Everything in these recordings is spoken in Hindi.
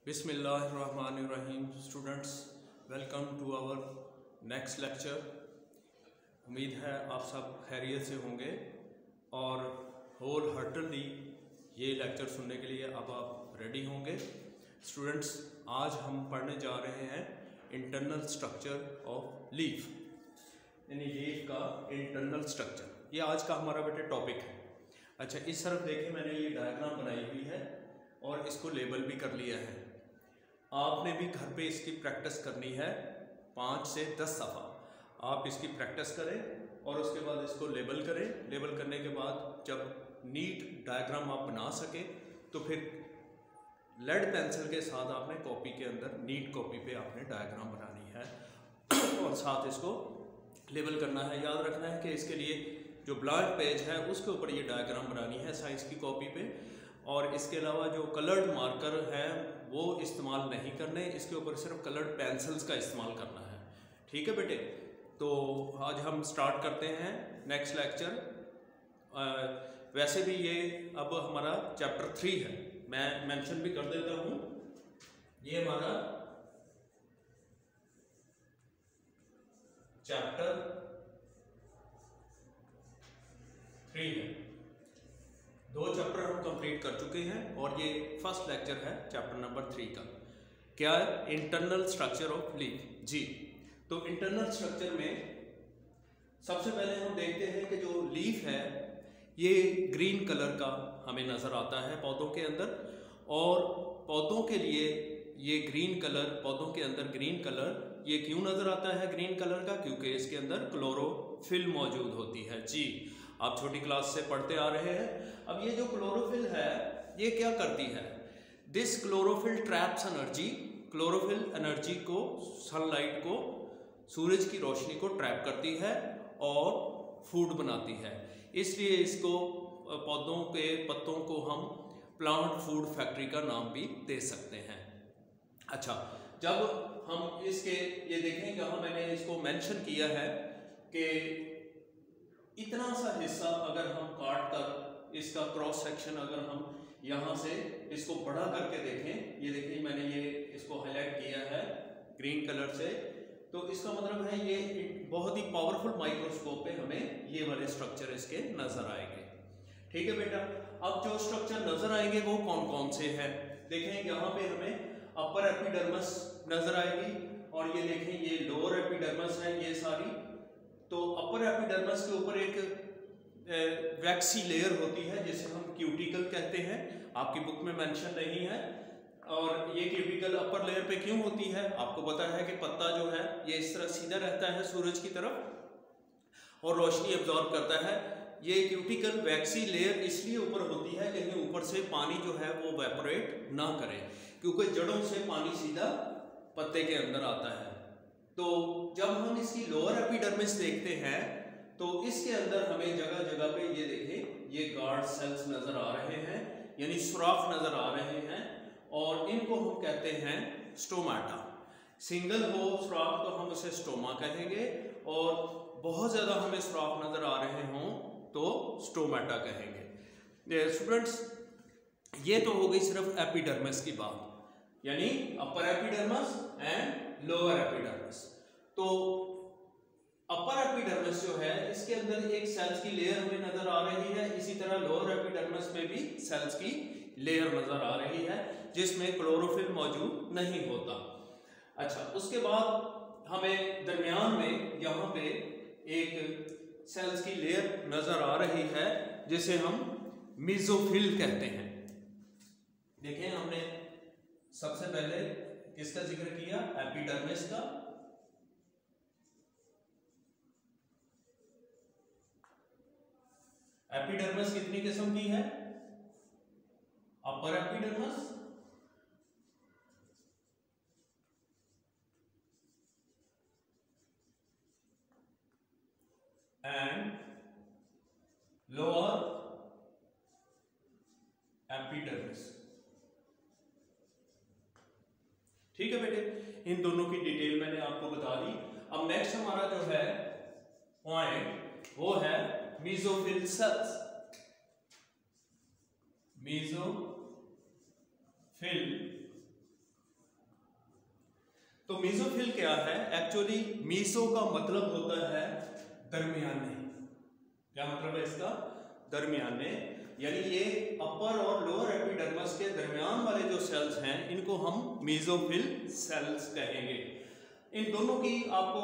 बिस्मिल्लाहिर्रहमानिर्रहीम। Students, welcome to our next lecture. उम्मीद है आप सब खैरियत से होंगे और होल हार्टेडली ये लेक्चर सुनने के लिए अब आप रेडी होंगे। स्टूडेंट्स, आज हम पढ़ने जा रहे हैं इंटरनल स्ट्रक्चर ऑफ लीफ, यानी लीफ का इंटरनल स्ट्रक्चर। ये आज का हमारा बेटे टॉपिक है। अच्छा, इस तरफ देखिए, मैंने ये डायग्राम बनाई हुई है और इसको लेबल भी कर लिया है। आपने भी घर पे इसकी प्रैक्टिस करनी है 5 से 10 दफ़ा। आप इसकी प्रैक्टिस करें और उसके बाद इसको लेबल करें। लेबल करने के बाद जब नीट डायग्राम आप बना सके तो फिर लेड पेंसिल के साथ आपने कॉपी के अंदर नीट कॉपी पे आपने डायग्राम बनानी है और साथ इसको लेबल करना है। याद रखना है कि इसके लिए जो ब्लैंक पेज है उसके ऊपर ये डायग्राम बनानी है साइंस की कॉपी पे। और इसके अलावा जो कलर्ड मार्कर हैं वो इस्तेमाल नहीं करने, इसके ऊपर सिर्फ कलर्ड पेंसिल्स का इस्तेमाल करना है। ठीक है बेटे, तो आज हम स्टार्ट करते हैं नेक्स्ट लेक्चर। वैसे भी ये अब हमारा चैप्टर 3 है, मैं मेंशन भी कर देता हूँ। ये हमारा चैप्टर 3 है। 2 चैप्टर हम कंप्लीट कर चुके हैं और ये फर्स्ट लेक्चर है चैप्टर नंबर 3 का। क्या है? Internal structure of leaf. जी, तो इंटरनल स्ट्रक्चर में सबसे पहले हम देखते हैं कि जो लीफ है ये ग्रीन कलर का हमें नज़र आता है पौधों के अंदर। और पौधों के लिए ये ग्रीन कलर, पौधों के अंदर ग्रीन कलर ये क्यों नज़र आता है ग्रीन कलर का? क्योंकि इसके अंदर क्लोरोफिल मौजूद होती है। जी, आप छोटी क्लास से पढ़ते आ रहे हैं। अब ये जो क्लोरोफिल है ये क्या करती है? This chlorophyll traps energy. Chlorophyll energy को, सनलाइट को, सूरज की रोशनी को ट्रैप करती है और फूड बनाती है। इसलिए इसको, पौधों के पत्तों को हम प्लांट फूड फैक्ट्री का नाम भी दे सकते हैं। अच्छा, जब हम इसके ये देखें, यहाँ मैंने इसको मेंशन किया है कि इतना सा हिस्सा अगर हम काट कर इसका क्रॉस सेक्शन अगर हम यहाँ से इसको बड़ा करके देखें, ये देखिए मैंने ये इसको हाईलाइट किया है ग्रीन कलर से, तो इसका मतलब है ये बहुत ही पावरफुल माइक्रोस्कोप पे हमें ये वाले स्ट्रक्चर इसके नजर आएंगे। ठीक है बेटा, अब जो स्ट्रक्चर नजर आएंगे वो कौन कौन से हैं? देखें, यहाँ पे हमें अपर एपिडर्मिस नजर आएगी और ये देखें ये लोअर एपिडर्मिस है ये सारी। तो अपर एपिडर्मिस के ऊपर एक वैक्सी लेयर होती है जिसे हम क्यूटिकल कहते हैं। आपकी बुक में मेंशन नहीं है। और ये क्यूटिकल अपर लेयर पे क्यों होती है? आपको पता है कि पत्ता जो है ये इस तरह सीधा रहता है सूरज की तरफ और रोशनी एब्जॉर्ब करता है। ये क्यूटिकल वैक्सी लेयर इसलिए ऊपर होती है कहीं ऊपर से पानी जो है वो वेपोरेट ना करे, क्योंकि जड़ों से पानी सीधा पत्ते के अंदर आता है। तो जब हम इसकी लोअर एपिडर्मिस देखते हैं तो इसके अंदर हमें जगह जगह पे ये देखें ये गार्ड सेल्स नजर आ रहे हैं, यानी सुराख नजर आ रहे हैं और इनको हम कहते हैं स्टोमाटा। सिंगल हो सुराख तो हम उसे स्टोमा कहेंगे और बहुत ज्यादा हमें सुराख नजर आ रहे हों तो स्टोमाटा कहेंगे। स्टूडेंट्स, ये तो हो गई सिर्फ एपिडर्मिस की बात, यानी upper epidermis and lower epidermis. तो अपर एपिडर्मिस जो है इसके अंदर एक सेल्स की लेयर हमें नजर आ रही है, इसी तरह लोअर एपिडर्मिस में भी सेल्स की लेयर नजर आ रही है जिसमें क्लोरोफिल मौजूद नहीं होता। अच्छा, उसके बाद हमें दरमियान में यहाँ पे एक सेल्स की लेयर नजर आ रही है जिसे हम मेसोफिल कहते हैं। देखें, हमने सबसे पहले किसका जिक्र किया? एपिडर्मिस का। एपिडर्मिस कितनी किस्म की है? Upper epidermis and lower epidermis. ठीक है बेटे, इन दोनों की डिटेल मैंने आपको बता दी। अब नेक्स्ट हमारा जो है पॉइंट वो है मेसोफिल सेल्स। मेसोफिल तो मीजोफिल क्या है? एक्चुअली मीजो का मतलब होता है दरमियाने। क्या मतलब है इसका? दरमियाने, यानी ये अपर और लोअर एपिडर्मिस के दरमियान वाले जो सेल्स हैं इनको हम मीजोफिल सेल्स कहेंगे। इन दोनों की आपको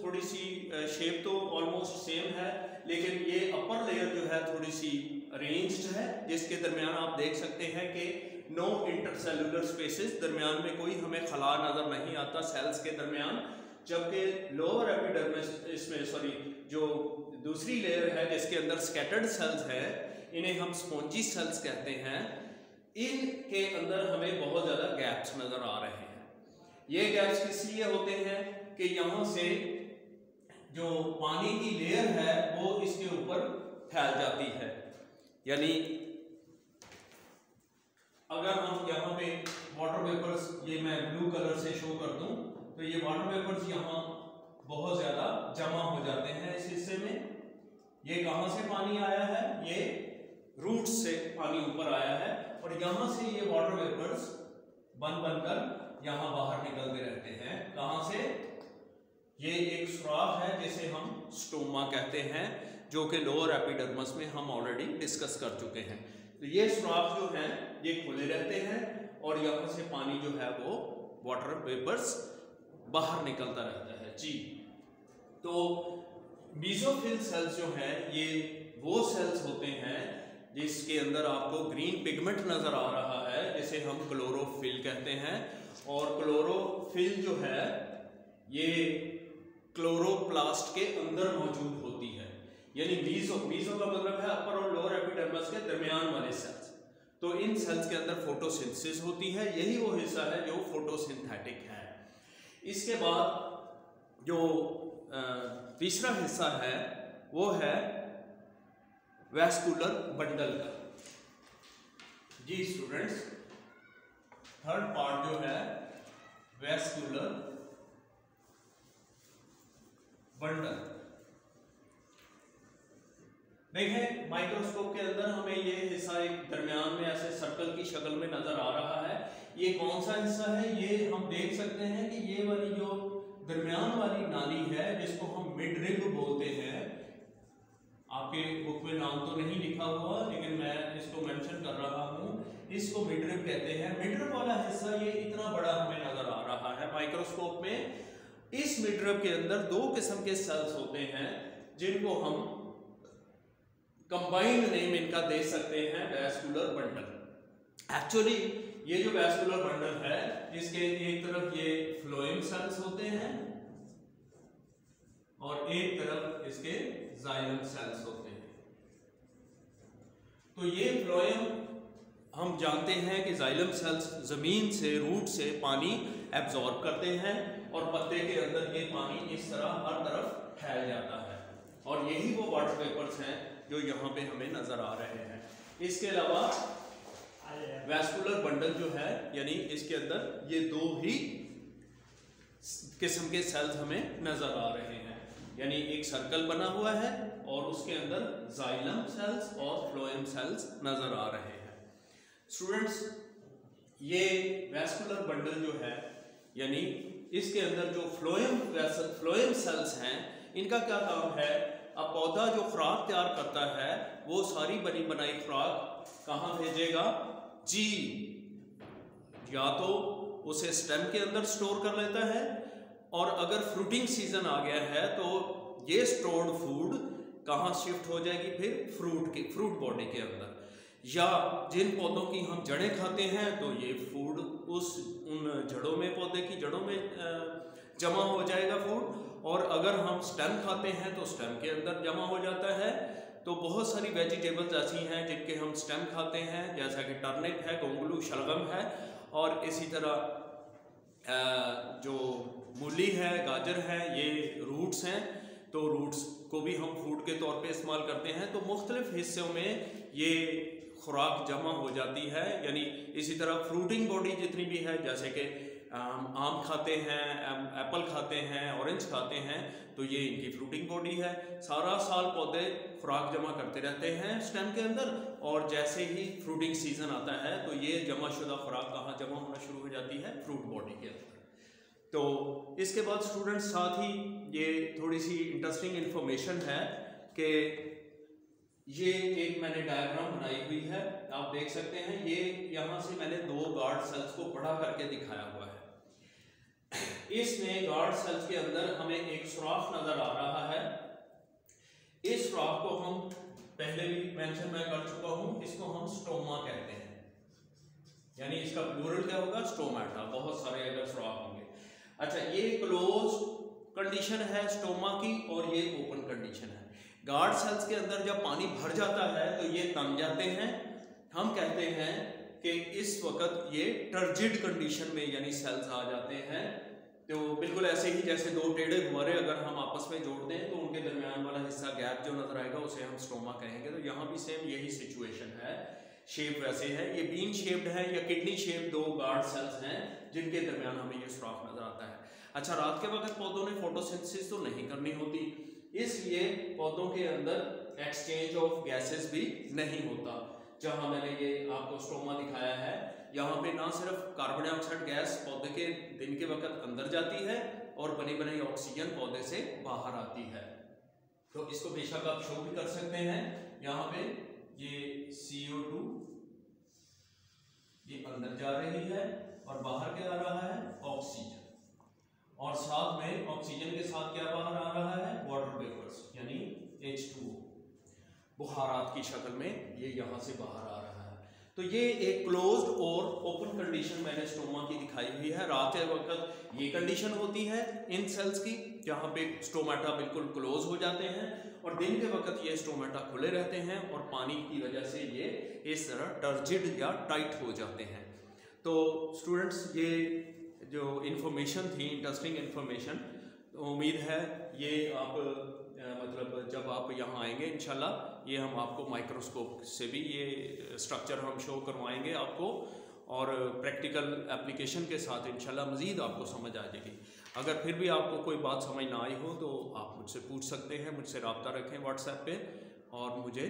थोड़ी सी शेप तो ऑलमोस्ट सेम है, लेकिन ये अपर लेयर जो है थोड़ी सी अरेंज्ड है, जिसके दरमियान आप देख सकते हैं कि नो इंटरसेलुलर स्पेसेस, दरमियान में कोई हमें खला नजर नहीं आता सेल्स के दरमियान। जबकि लोअर एपिडर्मिस इसमें जो दूसरी लेयर है जिसके अंदर स्कैटर्ड सेल्स है, इन्हें हम स्पॉन्जी सेल्स कहते हैं, इनके अंदर हमें बहुत ज़्यादा गैप्स नज़र आ रहे हैं। ये गैप्स किस लिए होते हैं कि यहाँ से जो पानी की लेयर है वो इसके ऊपर फैल जाती है। यानी अगर हम यहाँ पे वाटर वेपर्स, ये मैं ब्लू कलर से शो कर दूं, तो ये वाटर वेपर्स यहाँ बहुत ज़्यादा जमा हो जाते हैं इस हिस्से में। ये कहाँ से पानी आया है? ये रूट से पानी ऊपर आया है, और यहाँ से ये वाटर वेपर्स बनकर यहाँ बाहर निकलते रहते हैं। कहाँ से? ये एक सुराख है जिसे हम स्टोमा कहते हैं, जो कि लोअर एपिडर्मिस में हम ऑलरेडी डिस्कस कर चुके हैं। तो ये सुराख जो हैं ये खुले रहते हैं, और यहाँ से पानी जो है वो वाटर वेपर्स बाहर निकलता रहता है जी। तो मीजोफिल सेल्स जो हैं ये वो सेल्स होते हैं जिसके अंदर आपको ग्रीन पिगमेंट नजर आ रहा है, जिसे हम क्लोरोफिल कहते हैं। और क्लोरोफिल जो है ये क्लोरोप्लास्ट के अंदर मौजूद होती है। यानी मीजो का मतलब है अपर और लोअर एपिडर्मिस के दरमियान वाले सेल्स। तो इन सेल्स के अंदर फोटोसिंथेसिस होती है, यही वो हिस्सा है जो फोटोसिंथेटिक है। इसके बाद जो तीसरा हिस्सा है वो है वैस्कुलर बंडल का। जी स्टूडेंट्स, थर्ड पार्ट जो है वैस्कुलर बंडल। देखें माइक्रोस्कोप के अंदर हमें ये हिस्सा एक दरमियान में ऐसे सर्कल की शक्ल में नजर आ रहा है। ये कौन सा हिस्सा है? ये हम देख सकते हैं कि ये वाली जो दरमियान वाली नाली है जिसको हम मिडरिब बोलते हैं। आपके बुक में नाम तो नहीं लिखा हुआ, लेकिन मैं इसको मेंशन कर रहा हूँ। इसको मिडरिब कहते हैं। मिडरिब वाला हिस्सा ये इतना बड़ा हमें नजर आ रहा है माइक्रोस्कोप में। इस मिडरिब के अंदर दो किस्म के सेल्स होते हैं जिनको हम कंबाइंड नेम इनका दे सकते हैं वैस्कुलर बंडल। एक्चुअली ये जो वैस्कुलर बंडल है इसके एक तरफ ये फ्लोएम सेल्स होते हैं और एक तरफ इसके जाइलम सेल्स होते हैं। तो ये फ्लोएम, हम जानते हैं कि जाइलम सेल्स जमीन से, रूट से पानी एब्जॉर्ब करते हैं और पत्ते के अंदर ये पानी इस तरह हर तरफ फैल जाता है, और यही वो वाटर वेपर्स हैं जो यहाँ पे हमें नजर आ रहे हैं। इसके अलावा वैस्कुलर बंडल जो है, यानी इसके अंदर ये दो ही किस्म के सेल्स हमें नजर आ रहे हैं। यानी एक सर्कल बना हुआ है और उसके अंदर जाइलम सेल्स और फ्लोएम सेल्स नजर आ रहे हैं। स्टूडेंट्स, ये वैस्कुलर बंडल जो है, यानी इसके अंदर जो फ्लोएम सेल्स हैं, इनका क्या काम है? अब पौधा जो खुराक तैयार करता है वो सारी बनी बनाई खुराक कहाँ भेजेगा? जी, या तो उसे स्टेम के अंदर स्टोर कर लेता है, और अगर फ्रूटिंग सीजन आ गया है तो ये स्टोर्ड फूड कहाँ शिफ्ट हो जाएगी? फिर फ्रूट बॉडी के अंदर। या जिन पौधों की हम जड़ें खाते हैं तो ये फूड उन जड़ों में, पौधे की जड़ों में जमा हो जाएगा फूड। और अगर हम स्टेम खाते हैं तो स्टेम के अंदर जमा हो जाता है। तो बहुत सारी वेजिटेबल्स ऐसी हैं जिनके हम स्टेम खाते हैं, जैसा कि टर्निप है, गोंगलू, शलगम है, और इसी तरह जो मूली है, गाजर है, ये रूट्स हैं। तो रूट्स को भी हम फूड के तौर पे इस्तेमाल करते हैं। तो मुख्तलिफ हिस्सों में ये खुराक जमा हो जाती है। यानी इसी तरह फ्रूटिंग बॉडी जितनी भी है, जैसे कि आम खाते हैं, एप्पल खाते हैं, ऑरेंज खाते हैं, तो ये इनकी फ्रूटिंग बॉडी है। सारा साल पौधे खुराक जमा करते रहते हैं स्टेम के अंदर, और जैसे ही फ्रूटिंग सीजन आता है तो ये जमा शुदा खुराक कहाँ जमा होना शुरू हो जाती है? फ्रूट बॉडी के अंदर। तो इसके बाद स्टूडेंट्स साथ ही ये थोड़ी सी इंटरेस्टिंग इंफॉर्मेशन है कि ये एक मैंने डायग्राम बनाई हुई है, आप देख सकते हैं। ये यहाँ से मैंने 2 गार्ड सेल्स को बड़ा करके दिखाया हुआ है। इसमें गार्ड सेल्स के अंदर हमें एक सुराख नजर आ रहा है। इस सुराख को हम पहले भी मेंशन मैं कर चुका हूं, इसको हम स्टोमा कहते हैं, यानी इसका प्लूरल क्या होगा, स्टोमाटा। बहुत सारे अगर सुराख होंगे। अच्छा, ये क्लोज कंडीशन है स्टोमा की और ये ओपन कंडीशन है। गार्ड सेल्स के अंदर जब पानी भर जाता है तो ये तम जाते हैं। हम कहते हैं कि इस वक्त ये टर्जिड कंडीशन में यानी सेल्स आ जाते हैं। तो बिल्कुल ऐसे ही जैसे 2 टेढ़े गुब्बारे अगर हम आपस में जोड़ दें तो उनके दरमियान वाला हिस्सा गैप जो नजर आएगा उसे हम स्टोमा कहेंगे। तो यहाँ भी सेम यही सिचुएशन है, शेप वैसे है। ये बीन शेप्ड है या किडनी शेप 2 गार्ड सेल्स हैं जिनके दरमियान हमें ये सुराख नजर आता है। अच्छा, रात के वक्त पौधों ने फोटोसिंथेसिस तो नहीं करनी होती, इसलिए पौधों के अंदर एक्सचेंज ऑफ गैसेस भी नहीं होता। जहां मैंने ये आपको स्टोमा दिखाया है, यहाँ पे ना सिर्फ कार्बन डाइऑक्साइड गैस पौधे के दिन के वक्त अंदर जाती है और बनी बनाई ऑक्सीजन पौधे से बाहर आती है। तो इसको बेशक आप शो भी कर सकते हैं। यहाँ पे ये CO2 ये अंदर जा रही है और बाहर क्या आ रहा है, ऑक्सीजन। और साथ में ऑक्सीजन के साथ क्या बाहर आ रहा है, वाटर वेपर्स यानी H2O, बुखारात की शक्ल में ये यहाँ से बाहर आ रहा है। तो ये एक क्लोज्ड और ओपन कंडीशन मैंने स्टोमा की दिखाई हुई है। रात के वक्त ये कंडीशन होती है इन सेल्स की, जहाँ पे स्टोमाटा बिल्कुल क्लोज हो जाते हैं, और दिन के वक्त ये स्टोमाटा खुले रहते हैं और पानी की वजह से ये इस तरह टर्जिड या टाइट हो जाते हैं। तो स्टूडेंट्स, ये जो इन्फॉर्मेशन थी, इंटरेस्टिंग इन्फॉर्मेशन, तो उम्मीद है ये आप मतलब जब आप यहाँ आएंगे इंशाल्लाह ये हम आपको माइक्रोस्कोप से भी ये स्ट्रक्चर हम शो करवाएंगे आपको, और प्रैक्टिकल एप्लीकेशन के साथ इंशाल्लाह मज़ीद आपको समझ आ जाएगी। अगर फिर भी आपको कोई बात समझ ना आई हो तो आप मुझसे पूछ सकते हैं, मुझसे रब्ता रखें व्हाट्सएप पे और मुझे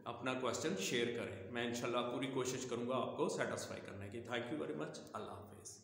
अपना क्वेश्चन शेयर करें। मैं इंशाल्लाह पूरी कोशिश करूँगा आपको सेटिस्फाई करने की। Thank you very much. अल्लाह हाफिज़।